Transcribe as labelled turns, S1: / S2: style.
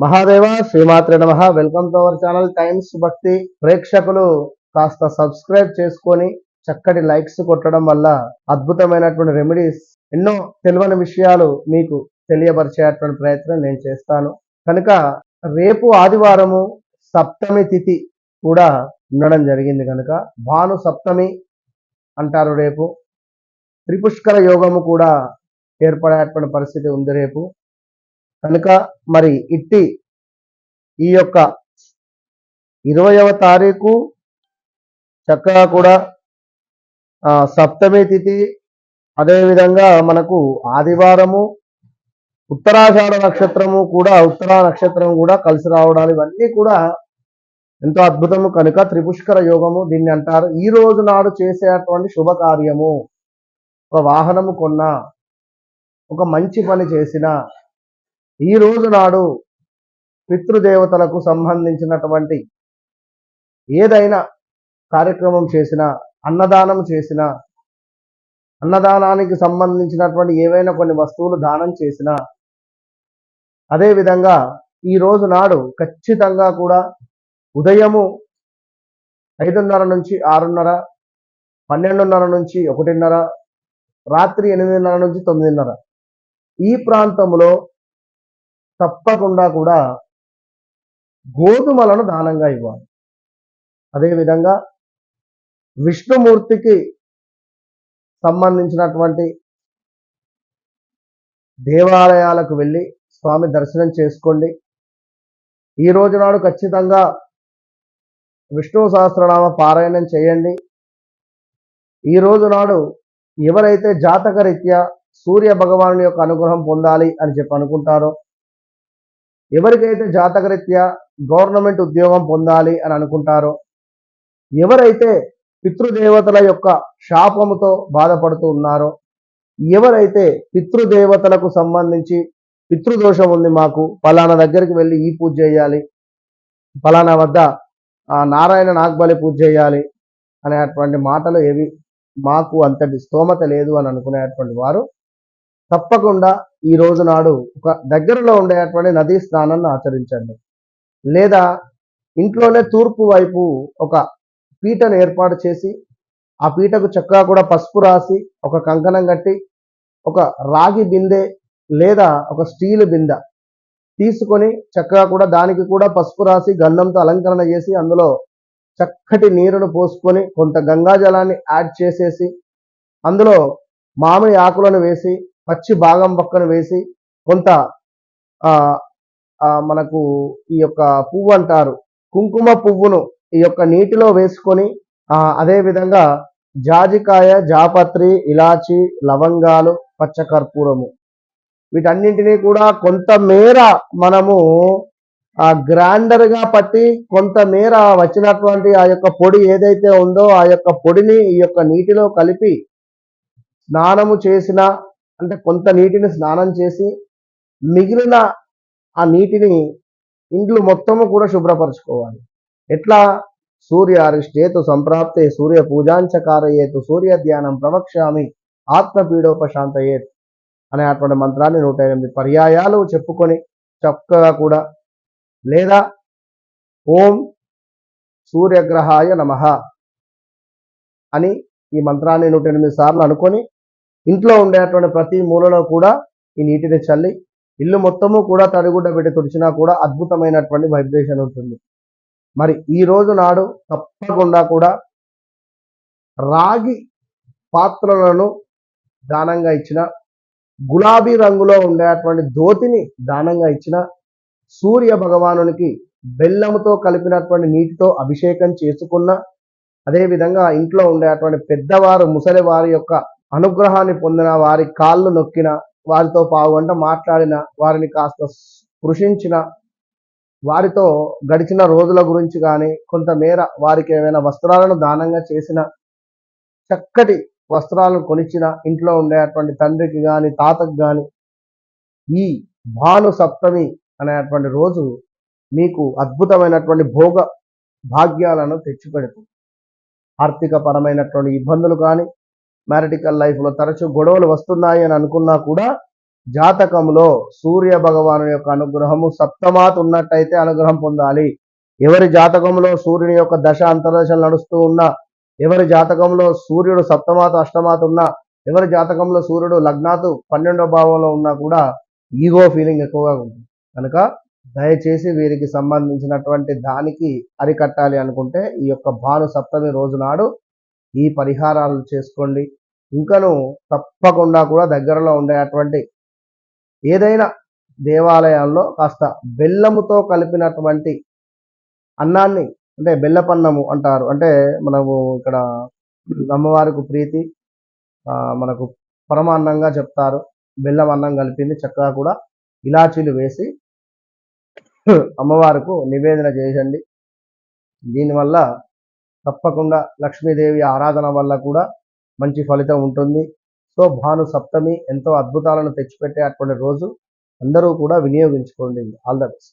S1: మహాదేవ శ్రీమాత్రే నమః. Welcome to our channel times భక్తి. ప్రేక్షకులు కాస్త సబ్స్క్రైబ్ చేసుకొని చక్కటి లైక్స్ కొట్టడం వల్ల అద్భుతమైనటువంటి రెమెడీస్, ఎన్నో తెలియని విషయాలు మీకు తెలియపరిచేటువంటి ప్రయత్నం నేను చేస్తాను. కనుక రేపు ఆదివారము సప్తమి తిథి కూడా ఉండడం జరిగింది. కనుక భాను సప్తమి అంటారు. రేపు త్రిపుష్కర యోగము కూడా ఏర్పడేటువంటి పరిస్థితి ఉంది రేపు. కనుక మరి ఇట్టి ఈ యొక్క 20వ తారీఖు చక్కగా కూడా సప్తమి తిథి, అదేవిధంగా మనకు ఆదివారము ఉత్తరాషాఢ నక్షత్రము కూడా, ఉత్తరా నక్షత్రం కూడా కలిసి రావడాలు, ఇవన్నీ కూడా ఎంతో అద్భుతము. కనుక త్రిపుష్కర యోగము దీన్ని అంటారు. ఈ రోజు నాడు చేసేటువంటి శుభకార్యము, ఒక వాహనము కొన్నా, ఒక మంచి పని చేసిన, ఈ రోజు నాడు పితృదేవతలకు సంబంధించినటువంటి ఏదైనా కార్యక్రమం చేసినా, అన్నదానం చేసినా, అన్నదానానికి సంబంధించినటువంటి ఏవైనా కొన్ని వస్తువులు దానం చేసినా, అదేవిధంగా ఈ రోజు నాడు ఖచ్చితంగా కూడా ఉదయము 5:30 నుంచి 6:30, 12:30 నుంచి 1:30, రాత్రి 8:30 నుంచి 9:30 ఈ ప్రాంతంలో తప్పకుండా కూడా గోధుమలను దానంగా ఇవ్వాలి. అదేవిధంగా విష్ణుమూర్తికి సంబంధించినటువంటి దేవాలయాలకు వెళ్ళి స్వామి దర్శనం చేసుకోండి. ఈ రోజు నాడు ఖచ్చితంగా విష్ణు సహస్రనామ పారాయణం చేయండి. ఈ రోజు నాడు ఎవరైతే జాతకరీత్యా సూర్య భగవాను యొక్క అనుగ్రహం పొందాలి అని చెప్పి అనుకుంటారో, ఎవరికైతే జాతకరీత్యా గవర్నమెంట్ ఉద్యోగం పొందాలి అని అనుకుంటారో, ఎవరైతే పితృదేవతల యొక్క శాపముతో బాధపడుతూ ఉన్నారో, ఎవరైతే పితృదేవతలకు సంబంధించి పితృదోషం ఉంది, మాకు పలానా దగ్గరికి వెళ్ళి ఈ పూజ చేయాలి, పలానా వద్ద నారాయణ నాగబలి పూజ చేయాలి అనేటువంటి మాటలు ఏవి మాకు అంతటి స్తోమత లేదు అని అనుకునేటువంటి వారు తప్పకుండా ఈ రోజు నాడు ఒక దగ్గరలో ఉండేటువంటి నదీ స్నానాన్ని ఆచరించండి. లేదా ఇంట్లోనే తూర్పు వైపు ఒక పీటను ఏర్పాటు చేసి, ఆ పీటకు చక్కగా కూడా పసుపు రాసి, ఒక కంకణం కట్టి, ఒక రాగి బిందె లేదా ఒక స్టీల్ బిందె తీసుకొని చక్కగా కూడా దానికి కూడా పసుపు రాసి గంధంతో అలంకరణ చేసి, అందులో చక్కటి నీరును పోసుకొని కొంత గంగాజలాన్ని యాడ్ చేసేసి, అందులో మామిడి ఆకులను వేసి, పచ్చి భాగం పక్కన వేసి, కొంత మనకు ఈ యొక్క పువ్వు అంటారు, కుంకుమ పువ్వును ఈ యొక్క నీటిలో వేసుకొని, అదేవిధంగా జాజికాయ, జాపత్రి, ఇలాచి, లవంగాలు, పచ్చకర్పూరము, వీటన్నింటినీ కూడా కొంతమేర మనము గ్రైండర్గా పట్టి, కొంతమేర వచ్చినటువంటి ఆ యొక్క పొడి ఏదైతే ఉందో ఆ యొక్క పొడిని ఈ యొక్క నీటిలో కలిపి స్నానము చేసిన, అంటే కొంత నీటిని స్నానం చేసి మిగిలిన ఆ నీటిని ఇండ్లు మొత్తము కూడా శుభ్రపరచుకోవాలి. ఎట్లా? సూర్యారిష్టేతు సంప్రాప్తే సూర్య పూజాంచకారయేతు సూర్య ధ్యానం ప్రవక్ష్యామి ఆత్మపీడోపశాంతయేత్ అనేటువంటి మంత్రాన్ని 108 పర్యాయాలు చెప్పుకొని చక్కగా కూడా, లేదా ఓం సూర్యగ్రహాయ నమః అని ఈ మంత్రాన్ని 108 సార్లు అనుకొని ఇంట్లో ఉండేటువంటి ప్రతి మూలలో కూడా ఈ నీటిని చల్లి ఇల్లు మొత్తము కూడా తడిగుడ్డ పెట్టి తుడిచినా కూడా అద్భుతమైనటువంటి వైబ్రేషన్ ఉంటుంది. మరి ఈ రోజు నాడు తప్పకుండా కూడా రాగి పాత్రలను దానంగా ఇచ్చిన, గులాబీ రంగులో ఉండేటువంటి ధోతిని దానంగా ఇచ్చిన, సూర్య భగవానునికి బెల్లముతో కలిపినటువంటి నీటితో అభిషేకం చేసుకున్న, అదేవిధంగా ఇంట్లో ఉండేటువంటి పెద్దవారు, ముసలి వారి యొక్క అనుగ్రహాన్ని పొందిన, వారి కాళ్ళు నొక్కిన, వారితో పావుగంట మాట్లాడిన, వారిని కాస్త స్పృశించిన, వారితో గడిచిన రోజుల గురించి కానీ, కొంతమేర వారికి ఏమైనా వస్త్రాలను దానంగా చేసిన, చక్కటి వస్త్రాలను కొనిచ్చిన, ఇంట్లో ఉండేటువంటి తండ్రికి కానీ తాతకు కానీ ఈ భాను సప్తమి అనేటువంటి రోజు మీకు అద్భుతమైనటువంటి భోగ భాగ్యాలను తెచ్చిపెడుతుంది. ఆర్థిక పరమైనటువంటి ఇబ్బందులు కానీ, మ్యారిటికల్ లైఫ్లో తరచూ గొడవలు వస్తున్నాయి అని అనుకున్నా కూడా జాతకంలో సూర్య భగవాను యొక్క అనుగ్రహము సప్తమాత్ ఉన్నట్టయితే అనుగ్రహం పొందాలి. ఎవరి జాతకంలో సూర్యుని యొక్క దశ అంతర్దశలు నడుస్తూ ఉన్నా, ఎవరి జాతకంలో సూర్యుడు సప్తమాత్ అష్టమాత్ ఉన్నా, ఎవరి జాతకంలో సూర్యుడు లగ్నాతు 12వ భావంలో ఉన్నా కూడా ఈగో ఫీలింగ్ ఎక్కువగా ఉంటుంది. కనుక దయచేసి వీరికి సంబంధించినటువంటి దానికి అరికట్టాలి అనుకుంటే ఈ యొక్క భాను సప్తమి రోజు నాడు ఈ పరిహారాలు చేసుకోండి. ఇంకను తప్పకుండా కూడా దగ్గరలో ఉండేటువంటి ఏదైనా దేవాలయాల్లో కాస్త బెల్లముతో కలిపినటువంటి అన్నాన్ని, అంటే బెల్లపన్నము అంటారు, అంటే మనము ఇక్కడ అమ్మవారికి ప్రీతి మనకు పరమాన్నంగా చెప్తారు. బెల్లం అన్నం కలిపింది చక్కగా కూడా ఇలాచీలు వేసి అమ్మవారికి నివేదన చేయండి. దీనివల్ల తప్పకుండా లక్ష్మీదేవి ఆరాధన వల్ల కూడా మంచి ఫలితం ఉంటుంది. సో భాను సప్తమి ఎంతో అద్భుతాలను తెచ్చిపెట్టే అటువంటి రోజు. అందరూ కూడా వినియోగించుకోండి. All the best.